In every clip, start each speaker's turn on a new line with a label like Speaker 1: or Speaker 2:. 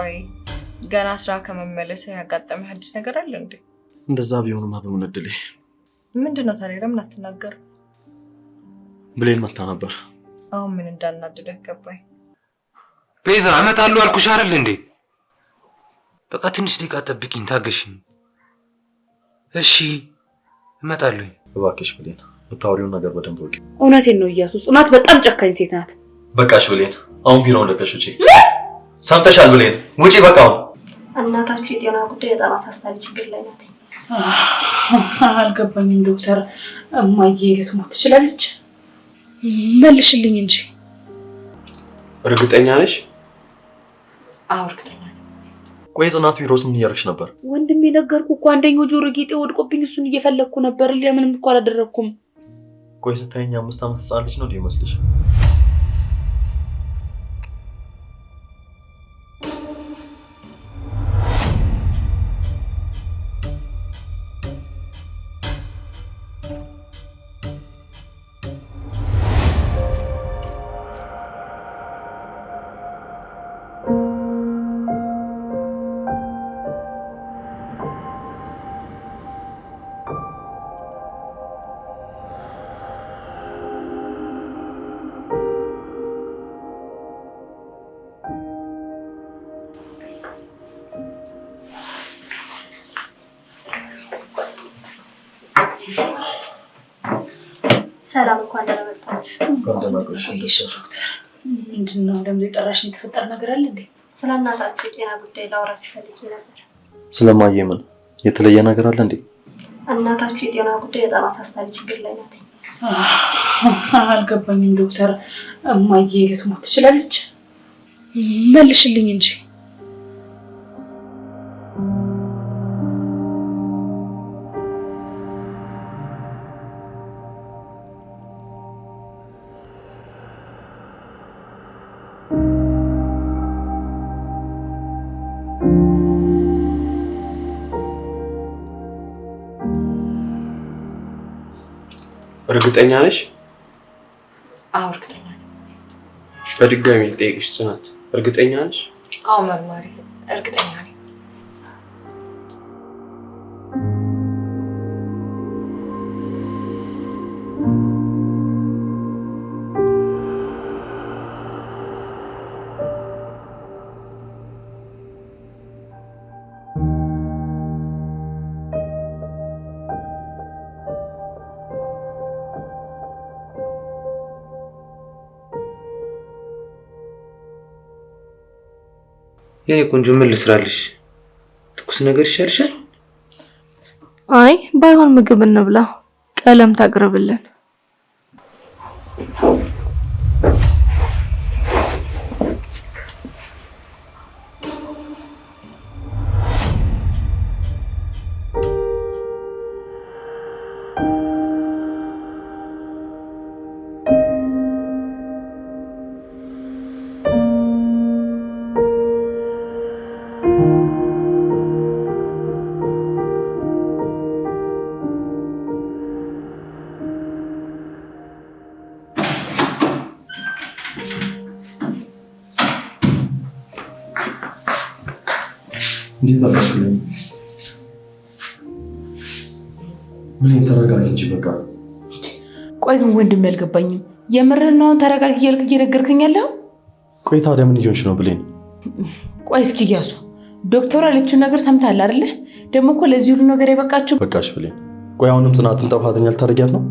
Speaker 1: ቆይ ገና ስራ ከመመለስ ያጋጠመ አዲስ ነገር አለ እንዴ?
Speaker 2: እንደዛ ቢሆንማ በምን እድሌ።
Speaker 1: ምንድነው ታዲያ ለምን አትናገር?
Speaker 2: ብሌን መታ ነበር።
Speaker 1: አሁን ምን እንዳናደደህ ገባኝ።
Speaker 3: ቤዛ እመጣለሁ አልኩሽ አይደል እንዴ? በቃ ትንሽ ደቂቃ ጠብቂኝ፣ ታገሽኝ። እሺ እመጣለሁ።
Speaker 2: እባክሽ ብሌን የምታወሪውን ነገር በደንብ ወቂ።
Speaker 4: እውነቴን ነው እያሱ፣ ጽናት በጣም ጨካኝ ሴት ናት።
Speaker 2: በቃሽ ብሌን፣ አሁን ቢሮውን ለቀሽ ውጪ። ሰምተሻል ብሌን? ውጪ በቃ።
Speaker 5: እናታችሁ የጤና ጉዳይ በጣም አሳሳቢ ችግር ላይ ናት።
Speaker 4: አልገባኝም ዶክተር። እማዬ ልትሞት ትችላለች? መልሽልኝ እንጂ።
Speaker 2: እርግጠኛ ነሽ?
Speaker 1: አዎ እርግጠኛ ነኝ።
Speaker 2: ቆይ ጽናት ቢሮስ ምን እያደረግሽ ነበር?
Speaker 4: ወንድሜ ነገርኩህ እኮ አንደኛው ጆሮ ጌጤ ወድቆብኝ እሱን እየፈለግኩ ነበር። ለምንም እኮ አላደረኩም።
Speaker 2: ቆይ ስታየኝ 5 ዓመት ህፃን ልጅ ነው እንዴ ይመስልሽ?
Speaker 5: ሰላም እንኳን ደህና መጣችሁ።
Speaker 2: እንኳን ደህና ቆየሽ
Speaker 4: ዶክተር። ምንድነው ለምን የጠራሽኝ? የተፈጠረ ነገር አለ እንዴ?
Speaker 5: ስለ እናታችሁ የጤና ጉዳይ ላወራችሁ ፈልጌ ነበር።
Speaker 2: ስለማየ ምን የተለየ ነገር አለ እንዴ?
Speaker 5: እናታችሁ የጤና ጉዳይ በጣም አሳሳቢ ችግር ላይ ናት።
Speaker 4: አልገባኝም ዶክተር። እማዬ ልትሞት ትችላለች? መልሽልኝ እንጂ።
Speaker 3: እርግጠኛ ነሽ?
Speaker 1: አዎ እርግጠኛ ነኝ።
Speaker 3: በድጋሚ ልጠይቅሽ ጽናት፣ እርግጠኛ ነሽ?
Speaker 1: አዎ መርማሪ፣ እርግጠኛ ነኝ።
Speaker 3: የኔ ቆንጆ ምን ልስራልሽ? ትኩስ ነገር ይሻልሻል?
Speaker 1: አይ ባይሆን ምግብ እንብላ፣ ቀለም ታቅርብልን።
Speaker 2: እንዴት አለሽ ብሌን? ብሌን ተረጋጊ እንጂ በቃ።
Speaker 4: ቆይ ግን ወንድሜ አልገባኝም። የምርህን ነው ተረጋጊ እያልክ እየነገርከኝ ያለው?
Speaker 2: ቆይ ታዲያ ምን እየሆንሽ ነው ብሌን?
Speaker 4: ቆይ እስኪ እያሱ ዶክተር ያለችውን ነገር ሰምተሃል አይደለ? ደግሞ እኮ ለዚህ ሁሉ ነገር የበቃችሁ።
Speaker 2: በቃሽ ብሌን። ቆይ አሁንም ጽናትን ጥፋተኛ ልታደርጊያት ነው?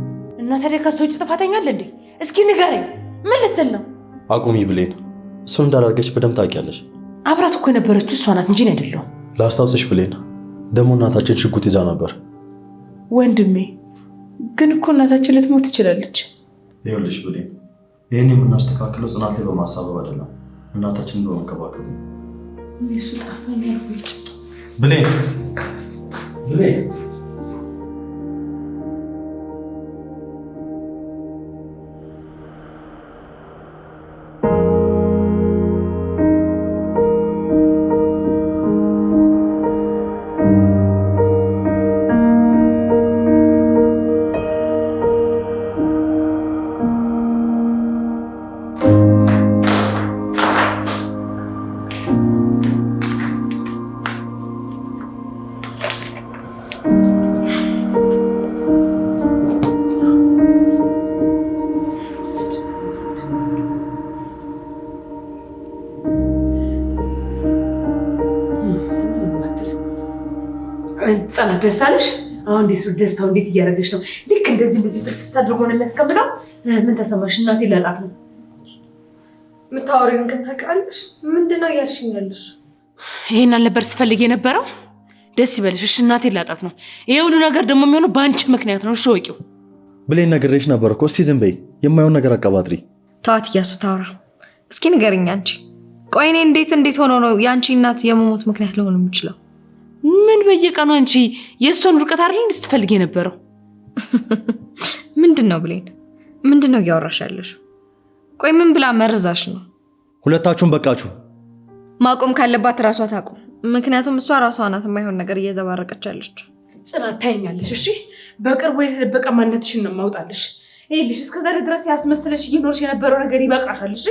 Speaker 4: እና ታዲያ ከእሷ ውጭ ጥፋተኛ አለ እንዴ? እስኪ ንገረኝ፣ ምን ልትል ነው?
Speaker 2: አቁሚ ብሌን። እሱን እንዳላደረገች በደንብ ታውቂያለሽ።
Speaker 4: አብራት እኮ የነበረችው እሷ ናት እንጂ አይደለሁም።
Speaker 2: ላስታውስሽ ብሌን፣ ደግሞ እናታችን ሽጉጥ ይዛ ነበር።
Speaker 4: ወንድሜ ግን እኮ እናታችን ልትሞት ትችላለች።
Speaker 2: ይኸውልሽ ብሌን፣ ይህን የምናስተካክለው ጽናት ላይ በማሳበብ አይደለም፣ እናታችንን በመንከባከብ ነው።
Speaker 4: እሱ ጣፋኝ ያልኩት
Speaker 2: ብሌን ብሌን
Speaker 4: ጽናት ደስ አለሽ? አሁን ደስታው እንዴት እያደረገሽ ነው? ልክ እንደዚህ ፍልስስ አድርጎ ነው የሚያስቀምጠው። ምን ተሰማሽ? እናቴ ላጣት ነው
Speaker 1: የምታወሪውን ግን ታውቂያለሽ? ምንድን ነው እያልሽኝ ያለሽ?
Speaker 4: ይሄን አልነበር ስፈልግ የነበረው? ደስ ይበልሽ። እሺ እናቴ ላጣት ነው። ይሄ ሁሉ ነገር ደግሞ የሚሆነው በአንቺ ምክንያት ነው። እሺ ወቂው
Speaker 2: ብሌን ነግሬሽ ነበር እኮ። እስቲ ዝም በይ። የማይሆን ነገር አቀባጥሪ።
Speaker 1: ተዋት እያሱ ታውራ። እስኪ ንገሪኝ አንቺ። ቆይ እኔ እንዴት ሆኖ ነው የአንቺ እናት የመሞት ምክንያት ሊሆን የሚችለው?
Speaker 4: ምን በየቀኑ አንቺ የእሷን ውድቀት አይደል እንዴ ስትፈልጊ የነበረው?
Speaker 1: ምንድን ነው ብሌን? ምንድን ነው እያወራሽ ያለሽው? ቆይ ምን ብላ መርዛሽ ነው?
Speaker 2: ሁለታችሁም በቃችሁ።
Speaker 1: ማቆም ካለባት ራሷ ታቆም። ምክንያቱም እሷ ራሷ ናት የማይሆን ነገር እየዘባረቀች ያለችው።
Speaker 4: ጽናት ታይኛለሽ። እሺ በቅርቡ የተደበቀ ማንነትሽን ነው ማውጣልሽ። ይኸውልሽ እስከዛሬ ድረስ ያስመስለሽ እየኖርሽ የነበረው ነገር ይበቃሻል። እሺ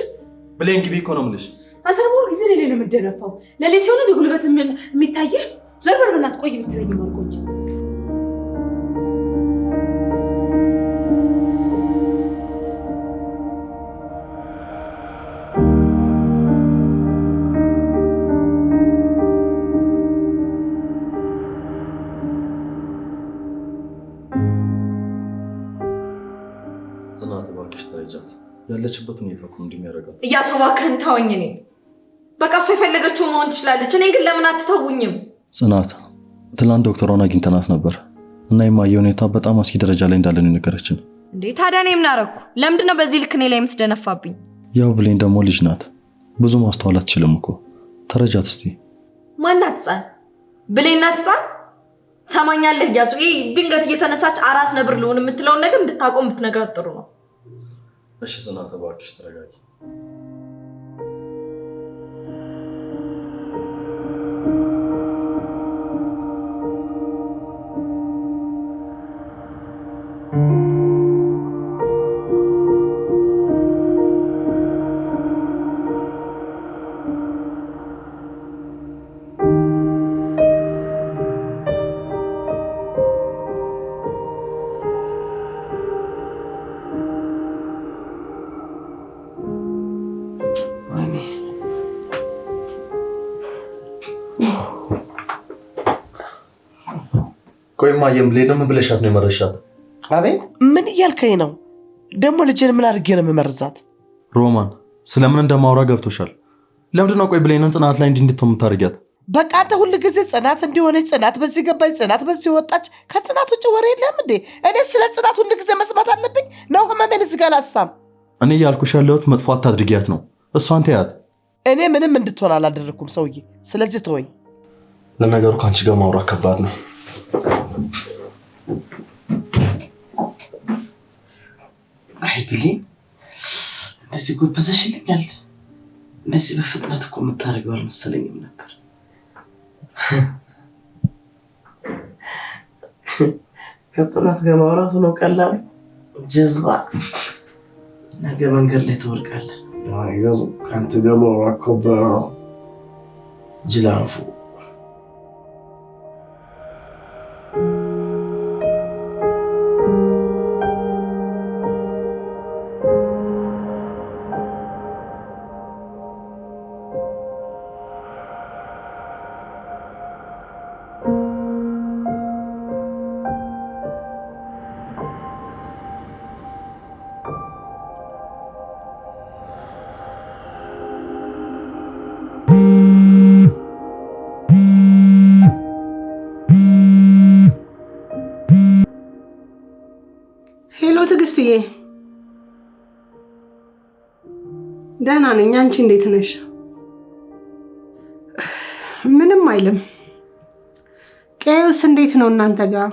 Speaker 2: ብሌን ግቢ እኮ ነው የምልሽ።
Speaker 4: አንተ ደግሞ ሁልጊዜ ሌላ ነው የምትደነፋው። ለሌላ ሲሆን እንደ ጉልበት የሚታየህ ዘርበር በእናት ቆይ ብትለኝ ማልቆይ
Speaker 2: ጽናት እባክሽ ተረጃት። ያለችበት ሁኔታ እኮ እንደሚያደርጋት
Speaker 1: እያሱ እባክህን ተወኝ። እኔ በቃ እሷ የፈለገችው መሆን ትችላለች። እኔ ግን ለምን አትተውኝም?
Speaker 2: ጽናት ትላንት ዶክተሯን አግኝተናት ነበር እና የማየው ሁኔታ በጣም አስጊ ደረጃ ላይ እንዳለን የነገረችን።
Speaker 1: እንዴ ታዲያ እኔ ምን አደረኩ? ለምንድን ነው በዚህ ልክ እኔ ላይ የምትደነፋብኝ?
Speaker 2: ያው ብሌን ደግሞ ልጅ ናት፣ ብዙ ማስተዋል አትችልም እኮ። ተረጃት እስቲ።
Speaker 1: ማናት ህፃን? ብሌን ናት ህፃን? ሰማኛለህ እያሱ፣ ይሄ ድንገት እየተነሳች አራስ ነብር ልሆን የምትለውን ነገር እንድታቆም ብትነግራት ጥሩ ነው።
Speaker 2: እሺ ጽናት እባክሽ ተረጋጊ። ቆይማ የምብሌን ምን ብለሻት ነው የመረሻት?
Speaker 6: አቤት ምን እያልከኝ ነው? ደግሞ ልጅን ምን አድርጌ ነው የምመርዛት?
Speaker 2: ሮማን ስለምን እንደማውራ ገብቶሻል? ለምንድን ነው ቆይ ብሌንን ጽናት ላይ እንድትሆን የምታደርጊያት?
Speaker 6: በቃ አንተ ሁሉ ጊዜ ጽናት እንዲሆነች፣ ጽናት በዚህ ገባች፣ ጽናት በዚህ ወጣች። ከጽናት ውጭ ወሬ የለም እንዴ? እኔ ስለ ጽናት ሁሉ ጊዜ መስማት አለብኝ ነው? ህመሜን እዚህ ጋር ላስታም።
Speaker 2: እኔ እያልኩሽ ያለሁት መጥፎ አታድርጊያት ነው። እሷን ተያት።
Speaker 6: እኔ ምንም እንድትሆን አላደረኩም ሰውዬ፣ ስለዚህ ተወኝ።
Speaker 2: ለነገሩ ከአንቺ ጋር ማውራት ከባድ ነው።
Speaker 6: አይ ብሌን እንደዚህ ጎብዘሽልኛል። እንደዚህ በፍጥነት እኮ የምታደርገው አልመሰለኝም ነበር። ከጽናት ጋር ማውራቱ ነው ቀላል። ጀዝባ ነገ መንገድ ላይ ትወርቃለህ። አይገቡ ከአንተ ጋር ማውራት ከባድ ነው። ጅላፉ
Speaker 7: ትዕግስትዬ ደህና ነኝ። አንቺ እንዴት ነሽ? ምንም አይልም። ቀዩስ እንዴት ነው እናንተ ጋር?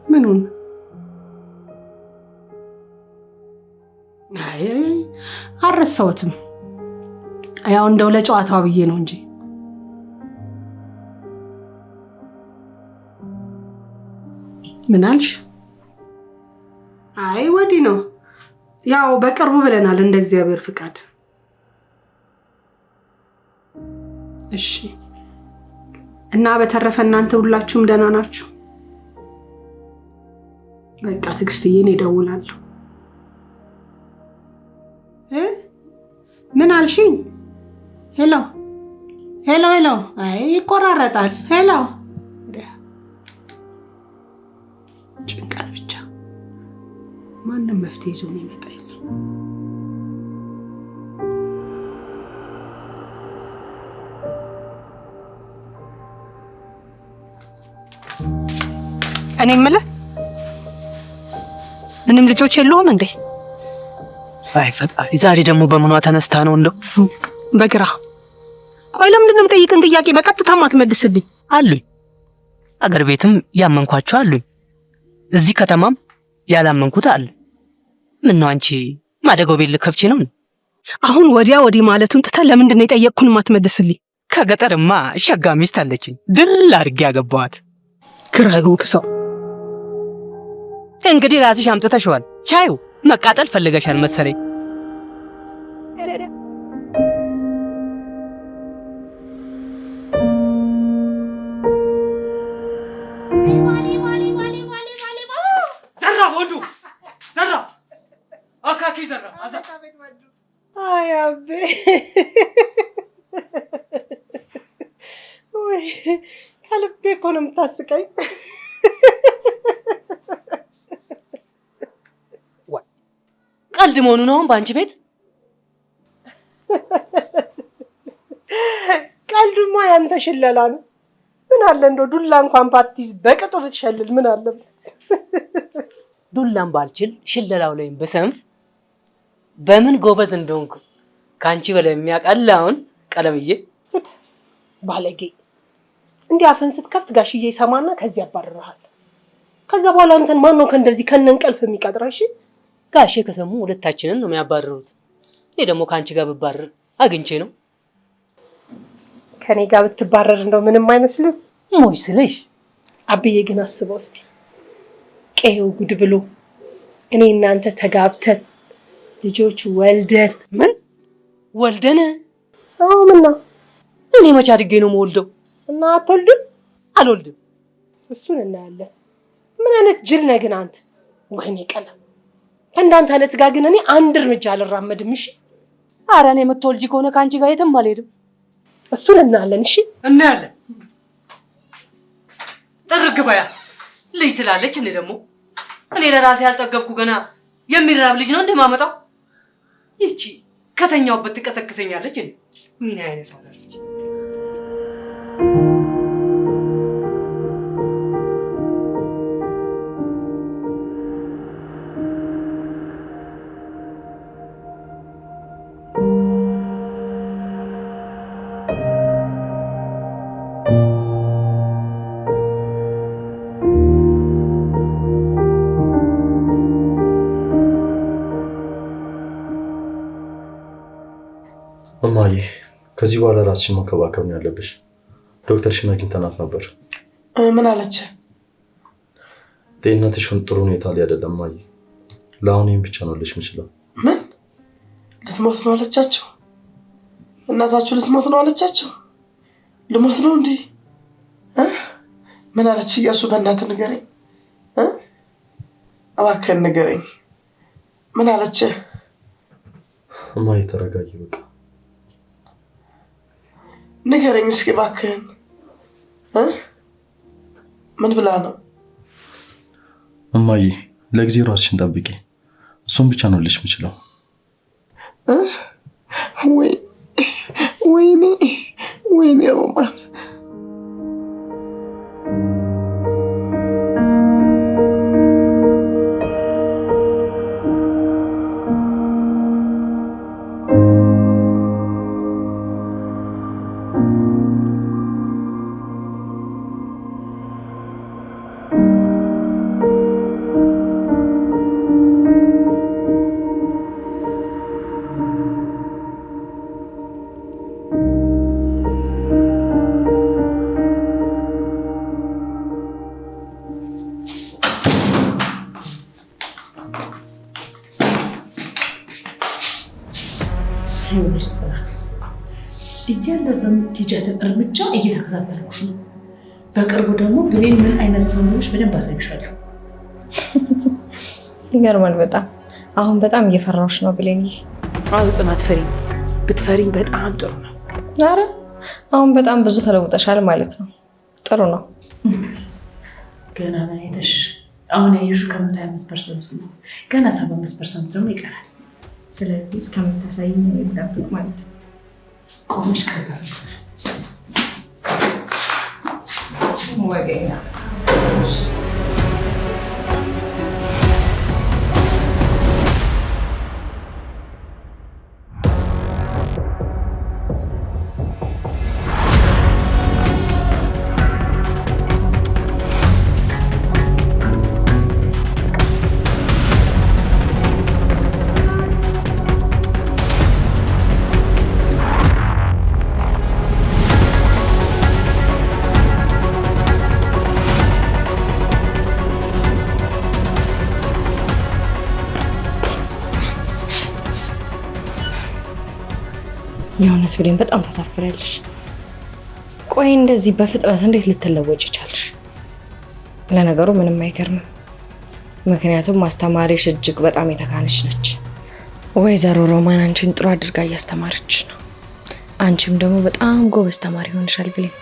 Speaker 7: ምኑን? አይ አልረሳሁትም። ያው እንደው ለጨዋታው ብዬ ነው እንጂ ምን አልሽ? አይ ወዲህ ነው። ያው በቅርቡ ብለናል እንደ እግዚአብሔር ፍቃድ። እሺ። እና በተረፈ እናንተ ሁላችሁም ደህና ናችሁ? በቃ ትዕግስትዬ እኔ እደውላለሁ። ምን አልሽኝ? ሄሎ ሄሎ ሄሎ። አይ ይቆራረጣል። ሄሎ ጭንቀት ብቻ ማንም መፍትሄ ይዞ የሚመጣ የለም።
Speaker 8: እኔ የምልህ ምንም ልጆች የለውም እንዴ?
Speaker 9: አይ ፈጣሪ፣ ዛሬ ደግሞ በምኗ ተነስታ ነው እንደው?
Speaker 8: በግራ። ቆይ ለምንድን ነው የምጠይቅን ጥያቄ በቀጥታ ማትመልስልኝ?
Speaker 9: አሉኝ፣ አገር ቤትም ያመንኳቸው አሉኝ፣ እዚህ ከተማም ያላመንኩት አለ። ምን ነው አንቺ ማደጎ ቤት ልከፍቺ ነው?
Speaker 8: አሁን ወዲያ ወዲህ ማለቱን ትተህ ለምንድን ነው የጠየቅኩን ማትመልስልኝ?
Speaker 9: ከገጠርማ ሸጋ ሚስት አለችኝ፣ ድል አድርጌ ያገባኋት።
Speaker 8: ግራ ይሁን ሰው።
Speaker 9: እንግዲህ ራስሽ አምጥተሽዋል። ቻዩ መቃጠል ፈልገሻል መሰለኝ። ዘራ ወንዱ ዘራ አካኪ ዘራ አዛ
Speaker 6: አይ አቤ ወይ ከልቤ እኮ ነው የምታስቀኝ።
Speaker 9: ቀልድ መሆኑ ነው አሁን በአንቺ ቤት?
Speaker 6: ቀልዱማ ያንተ ሽለላ ነው። ምን አለ እንደው ዱላ እንኳን ባትይዝ በቅጡ ብትሸልል ምን አለበት?
Speaker 9: ዱላም ባልችል ሽለላው ላይም በሰንፍ በምን ጎበዝ እንደሆንኩ ካንቺ በላይ የሚያቀላውን ቀለምዬ
Speaker 6: ባለጌ። እንዲህ አፈን ስትከፍት ጋሽዬ ይሰማና ከዚህ ያባርራል። ከዛ በኋላ አንተን ማን ነው ከእንደዚህ ከነንቀልፍ የሚቀጥራሽ?
Speaker 9: ጋሼ ከሰሙ ሁለታችንን ነው የሚያባርሩት። እኔ ደግሞ ካንቺ ጋር ብባረር አግኝቼ ነው።
Speaker 6: ከኔ ጋር ብትባረር እንደው ምንም አይመስልም
Speaker 9: ሞይ ስለሽ።
Speaker 6: አብዬ ግን አስበው እስቲ ቀየው ጉድ ብሎ እኔ እናንተ ተጋብተን ልጆች ወልደን።
Speaker 9: ምን ወልደን?
Speaker 6: አዎ ምን ነው
Speaker 9: እኔ መቼ አድጌ ነው የምወልደው?
Speaker 6: እና አትወልድም?
Speaker 9: አልወልድም።
Speaker 6: እሱን እናያለን። ምን አይነት ጅል ነህ ግን አንተ? ወይኔ ቀለም ከእንዳንተ አይነት ጋር ግን እኔ አንድ እርምጃ አልራመድም። እሺ
Speaker 9: ኧረ እኔ የምትወልጂ ከሆነ ከአንቺ ጋር የትም አልሄድም።
Speaker 6: እሱን እናያለን። እሺ
Speaker 9: እናያለን። ጥርግ በያ ልጅ ትላለች። እኔ ደግሞ እኔ ለራሴ ያልጠገብኩ ገና የሚራብ ልጅ ነው እንደማመጣው። ይቺ ከተኛውበት ትቀሰቅሰኛለች። እኔ ምን አይነት አለች?
Speaker 2: እማዬ ከዚህ በኋላ ራስሽን መንከባከብ ነው ያለብሽ። ዶክተርሽን አግኝተናት ነበር።
Speaker 6: ምን አለች?
Speaker 2: ጤንነትሽን ጥሩ ሁኔታ ላይ አይደለም እማዬ። ለአሁን ይሄን ብቻ ነው ልሽ የምችለው።
Speaker 6: ምን ልትሞት ነው አለቻቸው? እናታችሁ ልትሞት ነው አለቻቸው? ልሞት ነው እንዴ? ምን አለች? እያሱ በእናትህ ንገረኝ፣ እባክህን ንገረኝ። ምን አለች?
Speaker 2: እማዬ ተረጋጊ በቃ።
Speaker 6: ንገረኝ እስኪ እባክህን። ምን ብላ ነው?
Speaker 2: እማዬ ለጊዜው ራስሽን ጠብቂ። እሱን ብቻ ነው ልሽ የምችለው። ወይኔ ሮማን
Speaker 4: ይኸውልሽ ጽናት፣ እያንዳንዱ የምትሄጃትን እርምጃ እየተከታተልኩሽ ነው። በቅርቡ ደግሞ ብሌን ምን አይነት ሰው እንደሆነች በደንብ አሳይሻለሁ።
Speaker 5: ይገርማል በጣም። አሁን በጣም እየፈራሁሽ ነው ብሌን።
Speaker 4: አዎ ጽናት፣ ፈሪኝ። ብትፈሪኝ በጣም ጥሩ ነው።
Speaker 5: ኧረ
Speaker 1: አሁን በጣም ብዙ ተለውጠሻል ማለት ነው። ጥሩ ነው።
Speaker 4: ገና ምን አይተሽ? አሁን ያየሽው ከ125% ነው። ገና 75% ደግሞ ይቀራል።
Speaker 1: ስለዚህ እስከምታሳይኝ ልጠብቅ ማለት ነው።
Speaker 4: ቆመሽ ቀርቀር
Speaker 1: ወገኛ የእውነት ብሌን በጣም ታሳፍሪያለሽ። ቆይ እንደዚህ በፍጥነት እንዴት ልትለወጭ ቻልሽ? ለነገሩ ምንም አይገርምም። ምክንያቱም አስተማሪሽ እጅግ በጣም የተካነች ነች። ወይዘሮ ሮማን አንቺን ጥሩ አድርጋ እያስተማረች ነው። አንቺም ደግሞ በጣም ጎበዝ ተማሪ ሆነሻል ብሌን።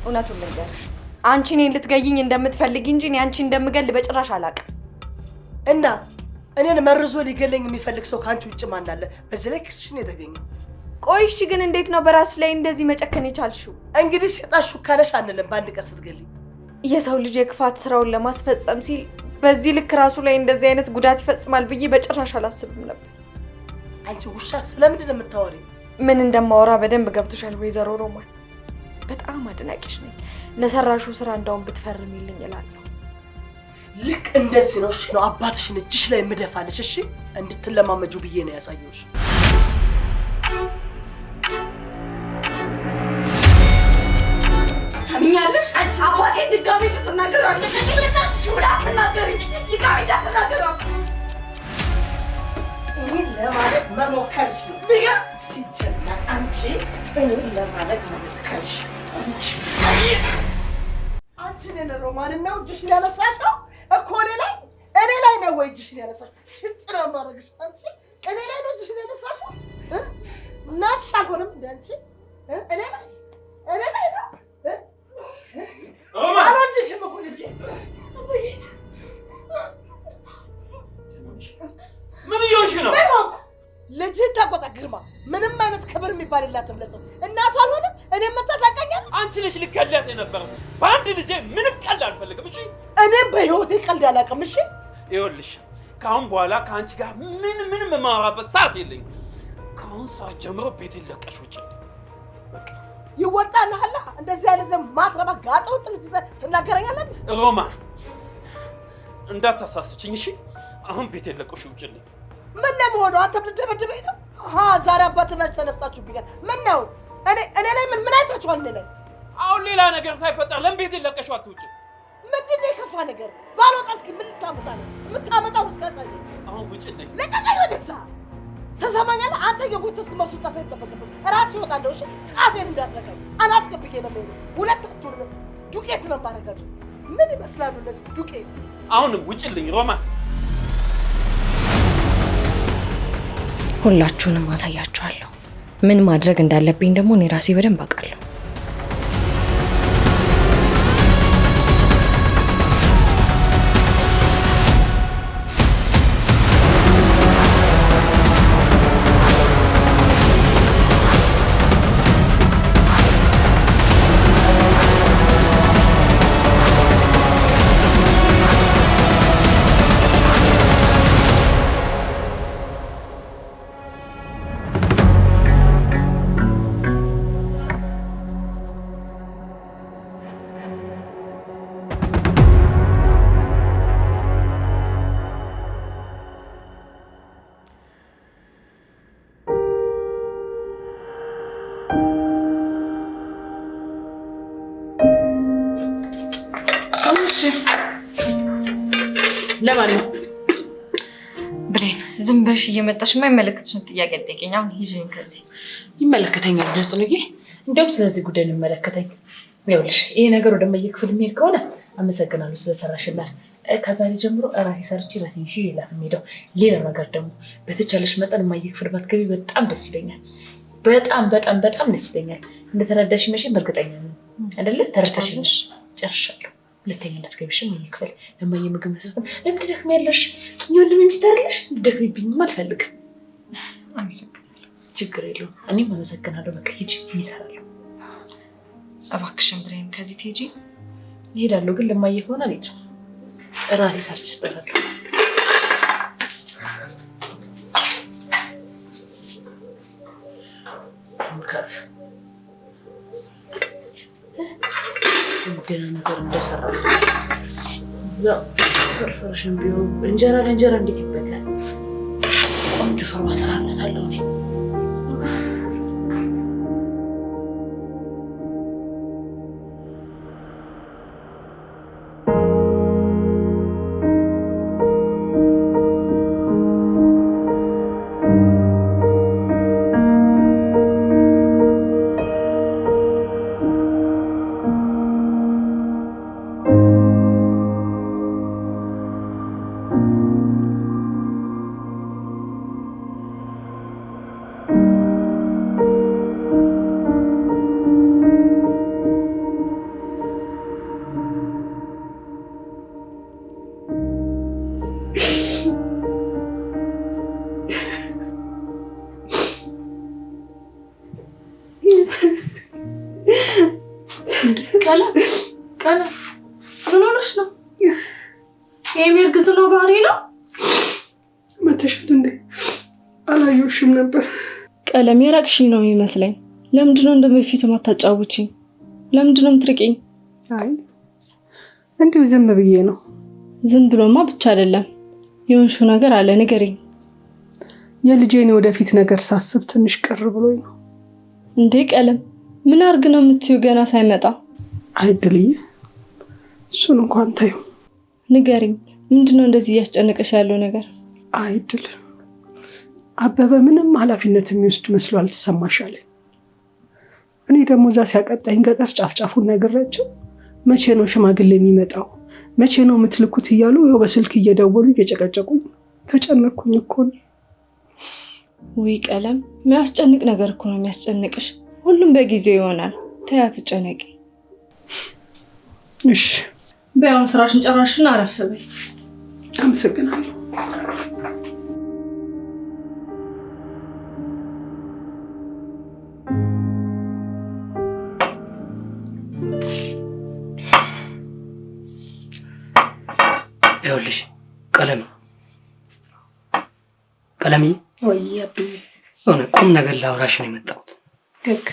Speaker 1: እውነቱን ልንገርሽ፣ አንቺ እኔን ልትገይኝ እንደምትፈልጊ እንጂ እኔ አንቺ እንደምገል በጭራሽ አላውቅም።
Speaker 6: እና እኔን መርዞ ሊገለኝ የሚፈልግ ሰው ከአንቺ ውጭ ማን አለ? በዚህ ላይ ክስሽን የተገኘው።
Speaker 1: ቆይ እሺ፣ ግን እንዴት ነው በራስ ላይ እንደዚህ መጨከን የቻልሽው?
Speaker 6: እንግዲህ ሴጣን ሹካነሽ አንልም በአንድ ቀን ስትገልኝ።
Speaker 1: የሰው ልጅ የክፋት ስራውን ለማስፈጸም ሲል በዚህ ልክ ራሱ ላይ እንደዚህ አይነት ጉዳት ይፈጽማል ብዬ በጭራሽ አላስብም ነበር።
Speaker 6: አንቺ ውሻ ስለምንድን ነው የምታወሪው?
Speaker 1: ምን እንደማወራ በደንብ ገብቶሻል ወይዘሮ ሮማን። በጣም አድናቂሽ ነኝ። ለሰራሹ ስራ እንደውም ብትፈርሚልኝ እላለሁ።
Speaker 6: ልክ እንደዚህ ነው። እሺ ነው አባትሽን እጅሽ ላይ የምደፋለሽ። እሺ እንድትለማመጁ ብዬ ነው ያሳየሁሽ።
Speaker 1: ሰሚኛለሽ? አባቴ ድጋሚ ልትናገረው አልተሰጠኝም። ሹላ ተናገሪ። ድጋሚ እንዳትናገረው
Speaker 6: እኔን ለማለት መሞከርሽ ነው። ሲጀመር አንቺ እኔን ለማለት መሞከርሽ አንቺ ነን ሮማንን ነው እጅሽን ያነሳሽ ነው እኮ እኔ ላይ ነው ወይ እጅሽን ያነሳሽ? ስንት ነው ማረግሽ? አንቺ እኔ ላይ ነው እጅሽን ያነሳሽ? እናትሽ አልሆንም እንደ አንቺ እኔ ላይ ነው ሮማን አልወድሽም እኮ ልጄ።
Speaker 10: ምን እየሆንሽ ነው?
Speaker 6: ልጅህን ተቆጣ ግርማ። ምንም አይነት ክብር የሚባል የላትም ለሰው። እናቱ አልሆንም እኔም መታታቀኛል።
Speaker 10: አንቺ ነሽ ልከላት የነበረው። በአንድ ልጄ ምንም ቀልድ አልፈልግም። እሺ
Speaker 6: እኔም በህይወቴ ቀልድ አላውቅም። እሺ
Speaker 10: ይኸውልሽ፣ ከአሁን በኋላ ከአንቺ ጋር ምንም የማወራበት ሰዓት የለኝም። ከአሁን ሰዓት ጀምሮ ቤቴን ለቀሽ ውጭ። በቃ
Speaker 6: ይወጣልሃል። እንደዚህ አይነት ማትረባ ጋጠወጥ ልጅ ትናገረኛለህ።
Speaker 10: ሮማን እንዳታሳስችኝ እሺ። አሁን ቤቴን ለቀሽ ውጭልኝ።
Speaker 6: ምን ለመሆኑ አንተም ልትደበድበኝ ነው? ዛሬ አባትናች ተነስታችሁብኛል። ምን ነው እኔ ላይ ምን አይታችኋል? እኔ ላይ
Speaker 10: አሁን ሌላ ነገር ሳይፈጠር ለምን ቤቴን ለቀሽ አትውጭ?
Speaker 6: ምንድን ነው የከፋ ነገር? ባልወጣ እስኪ ምን ልታመጣ ነው? የምታመጣውን እስካሳይ።
Speaker 10: አሁን ውጭልኝ።
Speaker 6: ለቀቀኝ ወደዛ። ተሰማኛለህ? አንተ የጎተትክ ማስወጣት አይጠበቅብም። ራሴ እወጣለሁ። እሺ ጫፌን እንዳትነካኝ። አናት ከብቄ ነው የምሄደው። ሁለታችሁንም ዱቄት ነው የማደርጋችሁ። ምን ይመስላሉ እነዚህ ዱቄት?
Speaker 10: አሁንም ውጭልኝ ሮማን።
Speaker 1: ሁላችሁንም አሳያችኋለሁ። ምን ማድረግ እንዳለብኝ ደግሞ እኔ ራሴ በደንብ አውቃለሁ።
Speaker 4: ለማን ነው?
Speaker 1: ብሌን ዝም ብለሽ እየመጣሽ የማይመለከትሽን ጥያቄ ጠይቀኝ። አሁን ሂጂኝ ከዚህ።
Speaker 4: ይመለከተኛል ድርጽ ነው። እንደውም ስለዚህ ጉዳይ ነው የሚመለከተኝ። ይኸውልሽ ይሄ ነገር ወደ መየክፍል የሚሄድ ከሆነ አመሰግናለሁ ስለሰራሽላት። ከዛሬ ጀምሮ እራሴ ሰርቼ ራሴን ይዤ ይላል የምሄደው። ሌላ ነገር ደግሞ በተቻለሽ መጠን የማይክፍል ባትገቢ በጣም ደስ ይለኛል። በጣም በጣም በጣም ደስ ይለኛል። እንደተረዳሽ መቼም በእርግጠኛ ነኝ አይደለ? ተረዳሽልሽ? ጨርሻለሁ። ሁለተኛ እንዳትገቢሽም የክፍል ለማየ ምግብ መስራት ለምን ትደክሚያለሽ? የወንድሜ ሚስት አይደለሽ? እንድትደክሚብኝም አልፈልግም።
Speaker 1: አመሰግናለሁ።
Speaker 4: ችግር የለውም። እኔም አመሰግናለሁ። በቃ ሂጂ፣ እኔ እሰራለሁ።
Speaker 1: እባክሽን ብሌን ከዚህ ትሄጂ።
Speaker 4: እሄዳለሁ፣ ግን ለማየ ከሆነ አልሄድም። እራሴ ሰርቼ እሰጣለሁ። ደህና ነገር እንደሰራ እዛ ፍርፍርሽን ቢሆን እንጀራ ለእንጀራ እንዴት ይበላል? ቆንጆ ሾርባ እሰራለታለሁ እኔ። ቀለም ምን ሆነሽ ነው? የሚርግዝና ባህሪ ነው።
Speaker 8: መተሻል እንዴ? አላየሁሽም ነበር።
Speaker 1: ቀለም የራቅሽኝ ነው የሚመስለኝ። ለምንድነው እንደበፊቱ ማታጫውቺኝ? ለምንድነው የምትርቂኝ?
Speaker 8: አይ እንዲሁ ዝም ብዬ ነው።
Speaker 1: ዝም ብሎማ ብቻ አይደለም የሆንሽው ነገር አለ፣ ንገሪኝ።
Speaker 8: የልጄን ወደፊት ነገር ሳስብ ትንሽ ቅር ብሎኝ ነው።
Speaker 1: እንዴ ቀለም ምን አርግ ነው የምትይው? ገና ሳይመጣ
Speaker 8: አይድልኝ፣ እሱን እንኳን ታዩ።
Speaker 1: ንገሪኝ፣ ምንድነው እንደዚህ እያስጨነቀሽ ያለው ነገር?
Speaker 8: አይድል አበበ ምንም ኃላፊነት የሚወስድ መስሎ አልተሰማሻለኝ። እኔ ደግሞ እዛ ሲያቀጣኝ ገጠር ጫፍጫፉን ነግሬያቸው መቼ ነው ሽማግሌ የሚመጣው፣ መቼ ነው የምትልኩት እያሉ ይኸው በስልክ እየደወሉ እየጨቀጨቁኝ ተጨነኩኝ እኮ።
Speaker 1: ውይ ቀለም የሚያስጨንቅ ነገር እኮ ነው የሚያስጨንቅሽ። ሁሉም በጊዜው ይሆናል። ተያ ተጨነቂ።
Speaker 8: እሺ
Speaker 1: በያውን ስራሽን ጨራሽና አረፍ በይ።
Speaker 8: አመሰግናለሁ።
Speaker 9: ይኸውልሽ ቀለሚ
Speaker 8: ወይ አብዬ
Speaker 9: ሆነ ቁም ነገር ላወራሽ ነው የመጣሁት።
Speaker 8: ደግ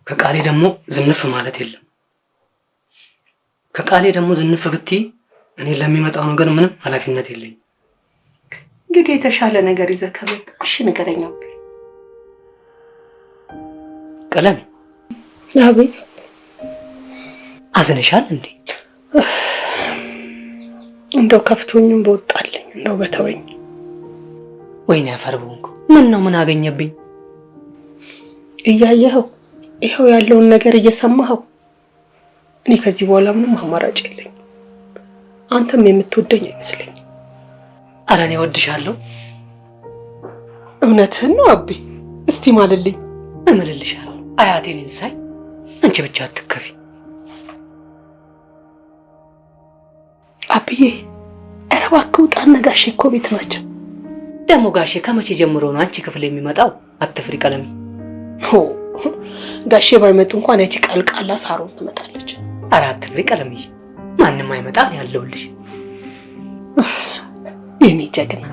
Speaker 9: ከቃሌ ደግሞ ዝንፍ ማለት የለም። ከቃሌ ደግሞ ዝንፍ ብትይ እኔ ለሚመጣው ነገር ምንም ኃላፊነት የለኝም።
Speaker 8: እንግዲህ የተሻለ ነገር ይዘህ ከመጣ እሺ ንገረኝ።
Speaker 9: ቀለሚ
Speaker 8: አቤት።
Speaker 9: አዝነሻል እንዴ?
Speaker 8: እንደው ከፍቶኝም በወጣልኝ እንደው በተወኝ።
Speaker 9: ወይኔ ያፈርበውንኩ ምን ነው ምን አገኘብኝ?
Speaker 8: እያየኸው ይኸው ያለውን ነገር እየሰማኸው እኔ ከዚህ በኋላ ምንም አማራጭ የለኝ። አንተም የምትወደኝ አይመስለኝ።
Speaker 9: ኧረ እኔ እወድሻለሁ።
Speaker 8: እውነትህን ነው አቤ? እስቲ ማልልኝ።
Speaker 9: እምልልሻለሁ አያቴን እንሳይ፣ አንቺ ብቻ አትከፊ።
Speaker 8: አብዬ ኧረ እባክህ ውጣና፣ ጋሼ እኮ ቤት ናቸው።
Speaker 9: ደግሞ ጋሼ ከመቼ ጀምሮ ነው አንቺ ክፍል የሚመጣው? አትፍሪ ቀለሚ።
Speaker 8: ጋሼ ባይመጡ እንኳን ያቺ ቀልቃላ ሳሮን ትመጣለች።
Speaker 9: ኧረ አትፍሪ ቀለሚ፣ ማንም አይመጣም ያለውልሽ።
Speaker 8: የኔ ጀግና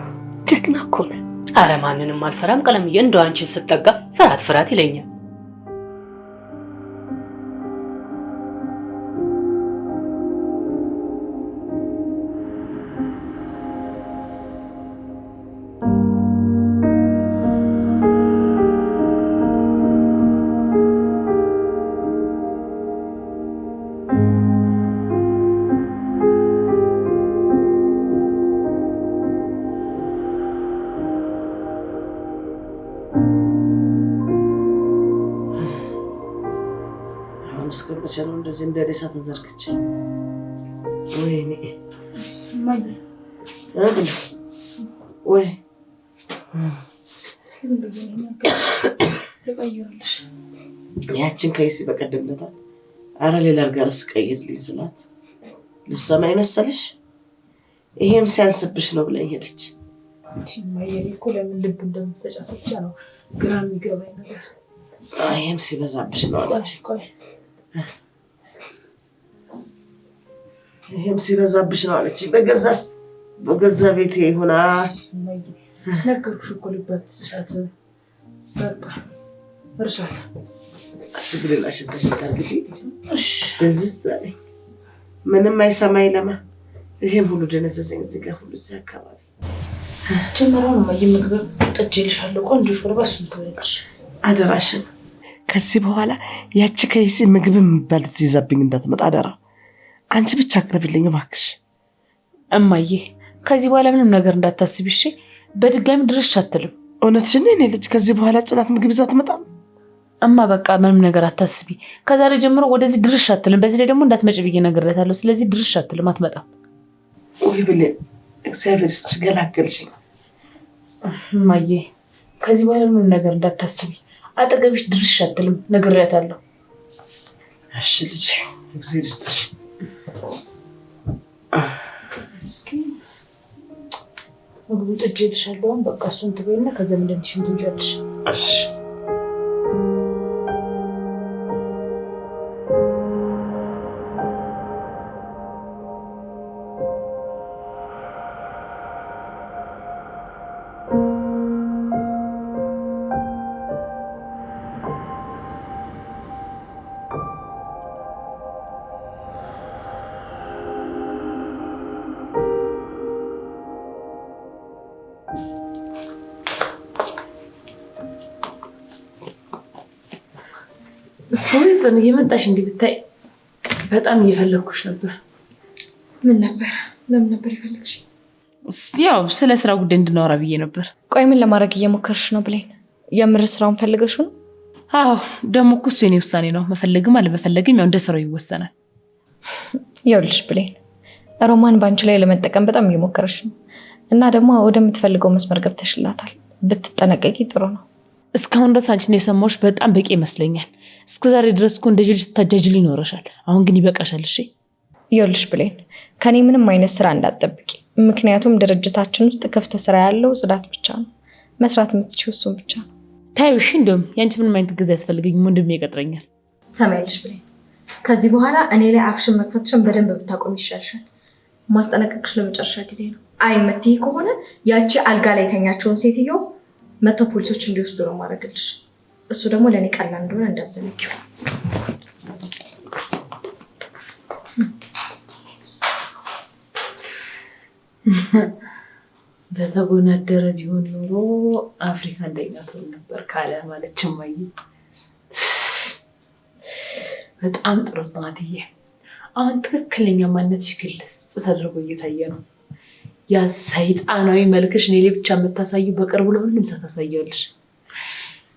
Speaker 8: እኮ ነህ።
Speaker 9: ኧረ ማንንም አልፈራም ቀለምዬ። እንደው አንቺን ስጠጋ ፍርሃት ይለኛል።
Speaker 6: እስከ መቼ ነው እንደዚህ እንደ ሬሳ ተዘርግቼ ወይኔ ወይ ያችን ከይሲ በቀደምለታ አረ ሌላ ጋር ስቀይርልኝ ስላት ልሰማኝ መሰለሽ? ይሄም ሲያንስብሽ ነው ብላ ሄደች።
Speaker 4: ማየኔ እኮ ለምን ልብ እንደምትሰጫት ብቻ ነው ግራ የሚገባኝ ነገር።
Speaker 6: ይሄም ሲበዛብሽ ነው አለች። ይሄም ሲበዛብሽ ነው አለች። በገዛ ቤቴ ሆና
Speaker 4: ነገርኩሽ እኮ ልብ አትስጫት። በቃ እርሻት
Speaker 6: አስብልላሽን ተሸጋር ግዴ ደዝዝ አለኝ። ምንም አይሰማኝ ለማ ይሄም ሁሉ ደነዘዘኝ። እዚህ ጋር ሁሉ እዚህ አካባቢ
Speaker 4: አስጀመረው ነው ምግብ ጠጅልሻለሁ። ቆንጆ ሾርባ እሱን ትበላለሽ
Speaker 6: አደራሽን። ከዚህ በኋላ ያቺ ከይሲ ምግብ የሚባል ይዛብኝ እንዳትመጣ አደራ። አንቺ ብቻ አቅርቢልኝ እባክሽ
Speaker 4: እማዬ። ከዚህ በኋላ ምንም ነገር እንዳታስቢ እሺ? በድጋሚ ድርሽ አትልም።
Speaker 6: እውነትሽን ነው። እኔ ልጅ ከዚህ በኋላ ጽናት ምግብ ይዛ ትመጣም
Speaker 4: እማ። በቃ ምንም ነገር አታስቢ። ከዛሬ ጀምሮ ወደዚህ ድርሽ አትልም። በዚህ ላይ ደግሞ እንዳትመጭ ብዬ ነግሬያታለሁ። ስለዚህ ድርሽ አትልም፣ አትመጣም።
Speaker 6: ወይ ብሌን እግዚአብሔር ይስጥሽ ገላገልሽኝ
Speaker 4: እማዬ። ከዚህ በኋላ ምንም ነገር እንዳታስቢ። አጠገብሽ ድርሽ አትልም ነግሬያታለሁ።
Speaker 6: እሺ ልጅ እግዚአብሔር ይስጥሽ።
Speaker 4: ምግቡ ጠጅልሻለሁ። በቃ እሱን ትበይና ከዛ ምንድንሽን ትውጫለሽ።
Speaker 6: እሺ
Speaker 4: ወይስ እየመጣሽ እንዲህ ብታይ በጣም እየፈለኩሽ ነበር።
Speaker 1: ምን ነበር? ለምን ነበር የፈለግሽ?
Speaker 4: ያው ስለ ስራ ጉዳይ እንድናወራ ብዬ ነበር።
Speaker 1: ቆይ ምን ለማድረግ እየሞከርሽ ነው ብሌን? የምር ስራውን ፈልገሽ ነው?
Speaker 4: አዎ ደግሞ እኮ እሱ የኔ ውሳኔ ነው። መፈለግም አለመፈለግም ያው እንደ ስራው ይወሰናል።
Speaker 1: ይኸውልሽ ብሌን፣ ሮማን ባንቺ ላይ ለመጠቀም በጣም እየሞከረሽ ነው እና ደግሞ ወደምትፈልገው መስመር ገብተሽላታል። ብትጠነቀቂ ጥሩ ነው።
Speaker 4: እስካሁን ድረስ አንቺን የሰማሁሽ በጣም በቂ ይመስለኛል። እስከዛሬ ድረስ እኮ እንደዚህ ስታጃጅል ይኖረሻል። አሁን ግን ይበቃሻል። እሺ
Speaker 1: ይኸውልሽ ብሌን፣ ከኔ ምንም አይነት ስራ እንዳትጠብቂ። ምክንያቱም ድርጅታችን ውስጥ ክፍት ስራ ያለው ጽዳት ብቻ ነው። መስራት የምትችይው እሱን ብቻ ነው።
Speaker 4: ታዩ እሺ። እንደውም ያንቺ ምንም አይነት እገዛ ያስፈልገኝም፣ ወንድሜ ይቀጥረኛል።
Speaker 1: ሰማያለሽ ብሌን፣ ከዚህ በኋላ እኔ ላይ አፍሽን መክፈትሽን በደንብ ብታቆም ይሻልሻል። ማስጠነቀቅሽ ለመጨረሻ ጊዜ ነው። አይ የምትይ ከሆነ ያቺ አልጋ ላይ የተኛችውን ሴትዮ መተው ፖሊሶች እንዲወስዱ ነው ማድረግልሽ። እሱ ደግሞ ለእኔ ቀላል እንደሆነ እንዳዘነጊው።
Speaker 4: በተጎናደረ ቢሆን ኖሮ አፍሪካ አንደኛ ትሆን ነበር ካለ ማለት ችማይ። በጣም ጥሩ ጽናትዬ። አሁን ትክክለኛ ማንነትሽ ግልጽ ተደርጎ እየታየ ነው። ያ ሰይጣናዊ መልክሽ እኔ ላይ ብቻ የምታሳዩ በቅርቡ ለሁሉም ሰው ታሳያለሽ።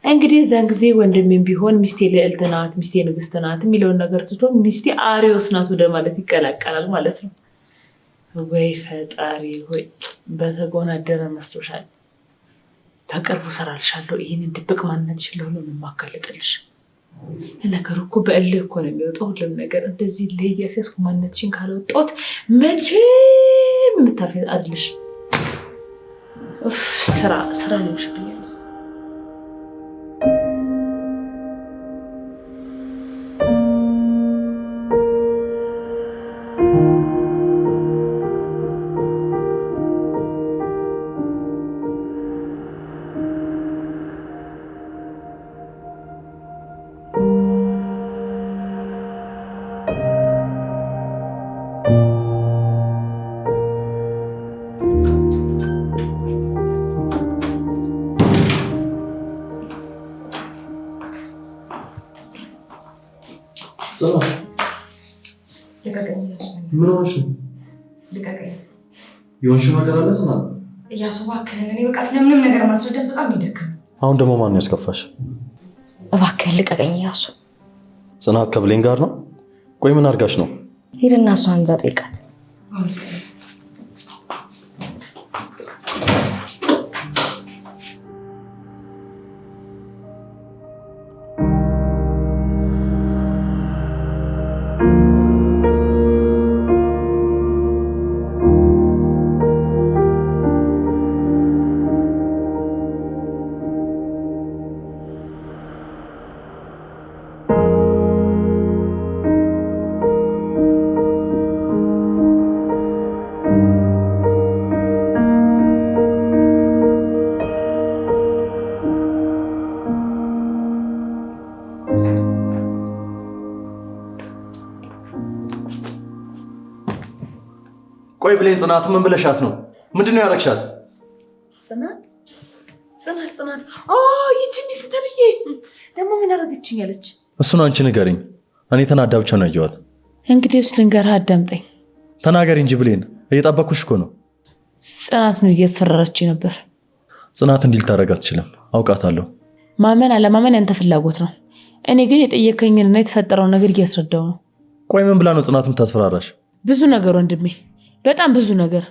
Speaker 4: እንግዲህ እዛን ጊዜ ወንድሜም ቢሆን ሚስቴ ልዕልት ናት፣ ሚስቴ ንግስት ናት የሚለውን ነገር ትቶ ሚስቴ አሪዮስ ናት ወደ ማለት ይቀላቀላል ማለት ነው። ወይ ፈጣሪ ሆይ፣ በተጎናደረ መስሎሻል። በቅርቡ እሰራልሻለሁ ይህንን ድብቅ ማንነትሽን ለሁሉም የማጋልጥልሽ። ለነገሩ እኮ በእልህ እኮ ነው የሚወጣው ሁሉም ነገር። እንደዚህ ለያሲያስኩ ማንነትሽን ካለወጣሁት መቼም የምታርፊ አይደለሽ። ስራ ነው ሽብኛል።
Speaker 2: ምን ሆንሽ? የሆንሽው ነገር አለ ጽናት?
Speaker 1: እያሱ እባክህን፣ እኔ በቃ ስለምንም ነገር ማስረዳት በጣም ይደክም።
Speaker 2: አሁን ደግሞ ማን ያስከፋሽ?
Speaker 1: እባክህን ልቀቀኝ እያሱ።
Speaker 2: ጽናት ከብሌን ጋር ነው? ቆይ ምን አድርጋሽ ነው?
Speaker 1: ሂድና እሷን እዛ ጠይቃት።
Speaker 2: ቆይ ብሌን ጽናት ምን ብለሻት ነው? ምንድነው ያረግሻት?
Speaker 4: ጽናት ይቺ ሚስት ተብዬ ደግሞ ምን አደረገችኝ አለች?
Speaker 2: እሱን አንቺ ንገሪኝ። እኔ ተናዳ ብቻ ነው ያየኋት።
Speaker 4: እንግዲህስ ልንገርህ፣ አዳምጠኝ።
Speaker 2: ተናገሪ እንጂ ብሌን፣ እየጠበኩሽ እኮ ነው።
Speaker 4: ጽናት ነው እያስፈራራች ነበር።
Speaker 2: ጽናት እንዲህ ልታደርግ አትችልም፣ አውቃታለሁ።
Speaker 4: ማመን አለማመን ያንተ ፍላጎት ነው። እኔ ግን የጠየከኝንና የተፈጠረውን ነገር እያስረዳው ነው።
Speaker 2: ቆይ ምን ብላ ነው ጽናት የምታስፈራራሽ?
Speaker 4: ብዙ ነገር ወንድሜ፣ በጣም ብዙ ነገር።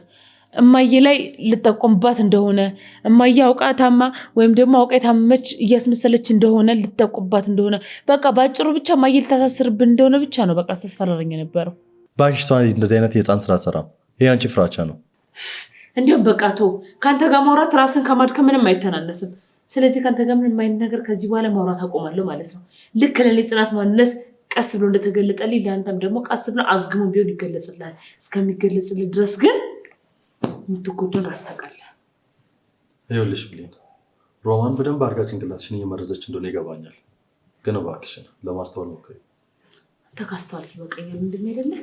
Speaker 4: እማዬ ላይ ልጠቆምባት እንደሆነ፣ እማዬ አውቃ ታማ ወይም ደግሞ አውቃ የታመመች እያስመሰለች እንደሆነ ልጠቆምባት እንደሆነ፣ በቃ ባጭሩ ብቻ እማዬ ልታሳስርብን እንደሆነ ብቻ ነው በቃ አስተስፈራረኝ የነበረው።
Speaker 2: ባሽ ሰው እንደዚህ አይነት የህፃን ስራ አትሰራም። ይሄ አንቺ ፍራቻ ነው።
Speaker 4: እንዲሁም በቃ ተው። ካንተ ጋር ማውራት ራስን ከማድከም ምንም አይተናነስም። ስለዚህ ካንተ ጋር ምንም አይነት ነገር ከዚህ በኋላ ማውራት አቆማለሁ ማለት ነው። ልክ ለኔ ጽናት ማንነት ቀስ ብሎ እንደተገለጠልኝ ለአንተም ደግሞ ቀስ ብሎ አዝግሞ ቢሆን ይገለጽልሃል። እስከሚገለጽልህ ድረስ ግን የምትጎዳውን አስታውቃለህ።
Speaker 2: ይኸውልሽ ብሌን፣ ሮማን በደንብ አድርጋ ጭንቅላትሽን እየመረዘች እንደሆነ ይገባኛል። ግን እባክሽን ለማስተዋል ሞክሪ።
Speaker 4: አንተ ካስተዋልክ ይበቃኛል። ምንድን ነው አይደለ?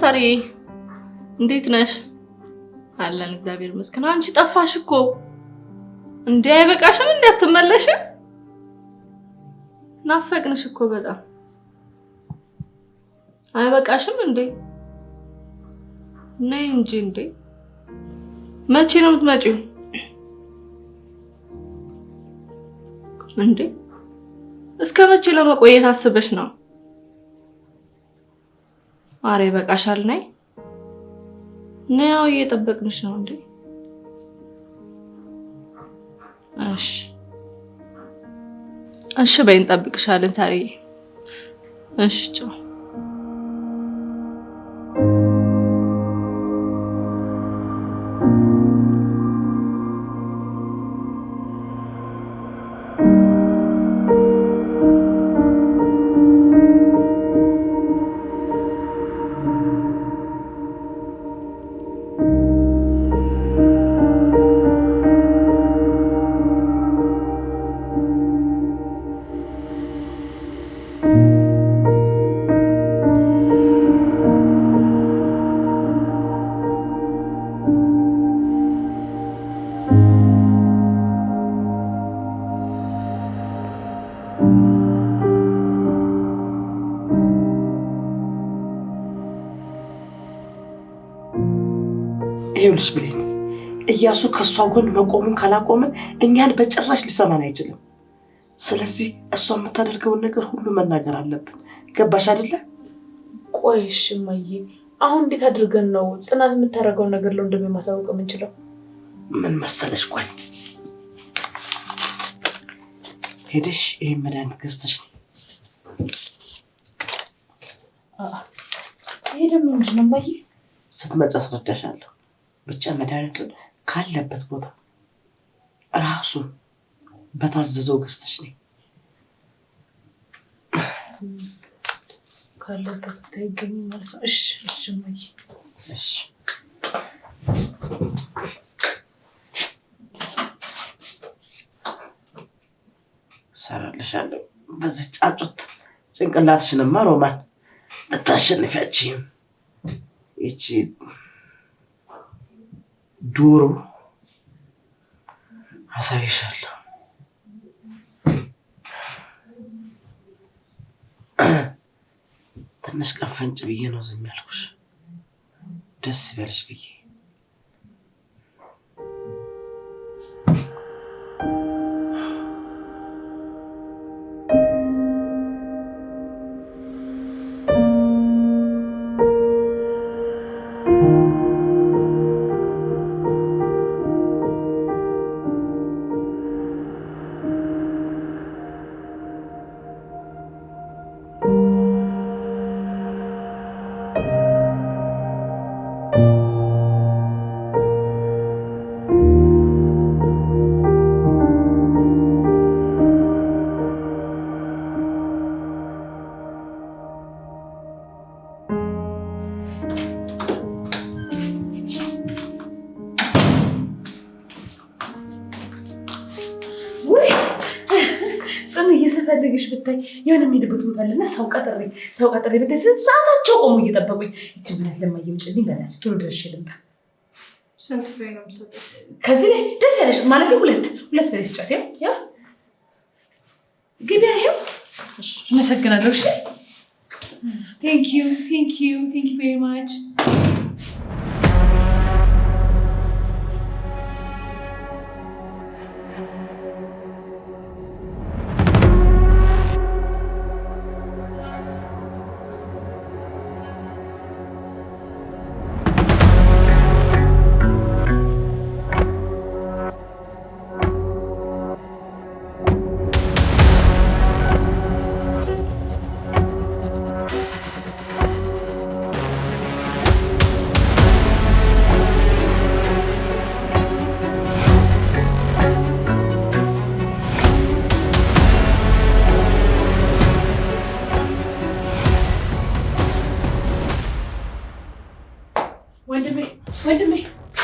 Speaker 11: ሳሪ እንዴት ነሽ? አለን እግዚአብሔር ይመስገን። አንቺ ጠፋሽ እኮ እንዴ! አይበቃሽም እንዴ? አትመለሽም? ናፈቅንሽ እኮ በጣም። አይበቃሽም እንዴ? ነይ እንጂ እንዴ! መቼ ነው የምትመጪው እንዴ? እስከ መቼ ለመቆየት አስበሽ ነው? አሬ በቃሻል። ነይ ነው እየጠበቅንሽ ነው እንዴ? እሺ በይ እንጠብቅሻለን ሳሪ። እሺ ቻው።
Speaker 8: ይኸውልሽ ብሌን፣ እያሱ ከእሷ ጎን መቆሙን ካላቆምን እኛን በጭራሽ ሊሰማን አይችልም። ስለዚህ እሷ የምታደርገውን ነገር ሁሉ መናገር አለብን። ገባሽ አይደለ?
Speaker 4: ቆይ እሺ እማዬ፣ አሁን እንዴት አድርገን ነው ጽናት የምታደርገውን ነገር ለወንድሜ ማሳወቅ የምንችለው?
Speaker 8: ምን መሰለሽ፣ ቆይ ሄደሽ ይሄን መድኃኒት ገዝተሽ ነው።
Speaker 4: ይሄ ደግሞ ምንድን ነው እማዬ?
Speaker 8: ስትመጪ አስረዳሻለሁ። ብቻ መድኃኒቱን ካለበት ቦታ ራሱን በታዘዘው ገዝተሽ ነኝ
Speaker 4: ካለበት ታይገኝ ማለት ነው። እሺ እሺ ማይ
Speaker 8: እሺ ሰራልሻለሁ። በዚህ ጫጩት ጭንቅላትሽንማ ሮማን ልታሸንፊያችም ይቺ ዶሮ አሳይሻለሁ። ትንሽ ቀን ፈንጭ ብዬ ነው ዝም ያልኩሽ፣ ደስ ይበልሽ ብዬ።
Speaker 4: እየሰፈልግሽ ብታይ የሆነ የሚሄድበት ቦታ አለና ሰው ቀጥሬ ብታይ ስንት ሰዓታቸው ቆሙ እየጠበቁኝ። ይቺ ብለት ለማየውጭልኝ በእናትሽ ቶሎ ደርሼ ልምጣ።
Speaker 11: ስንት ፍሬ ነው የምሰጠው?
Speaker 4: ከዚህ ላይ ደስ ያለሽ ማለት ሁለት ፍሬ ስጫት። ያ ግቢያ ይኸው። አመሰግናለሁ። እሺ ቴንክ ዩ ቬሪ ማች።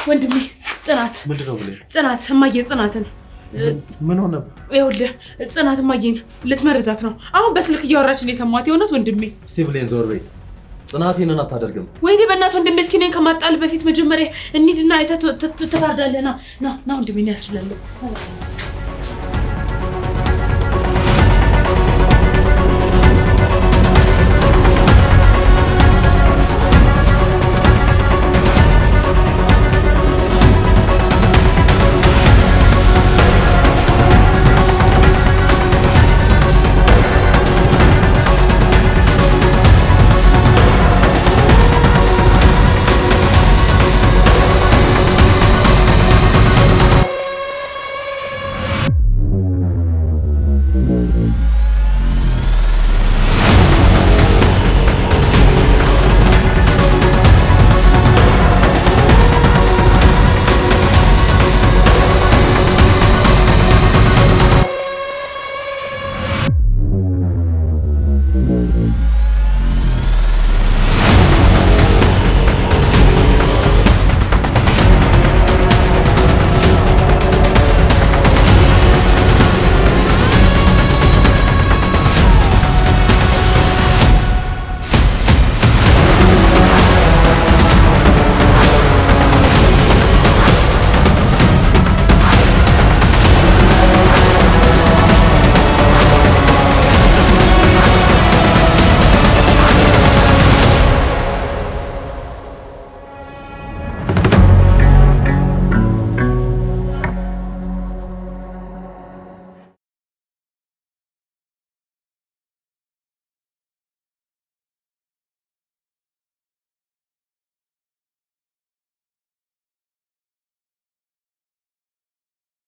Speaker 4: ወንድሜ ጽናት
Speaker 2: ምንድነው ብለሽ?
Speaker 4: ጽናት እማዬ ጽናትን
Speaker 2: ምን ሆነ?
Speaker 4: ይኸውልህ ጽናት እማዬን ልትመርዛት ነው። አሁን በስልክ እያወራችን የሰማሁት። የእውነት ወንድሜ።
Speaker 2: እስቲ ብሌን ዞር በይ። ጽናቴን አታደርግም።
Speaker 4: ወይኔ በእናትህ ወንድሜ፣ እስኪ እኔን ከማጣል በፊት መጀመሪያ እንሂድና አይተህ ትፈርዳለህ። ና ወንድሜ፣ ያስብላለሁ።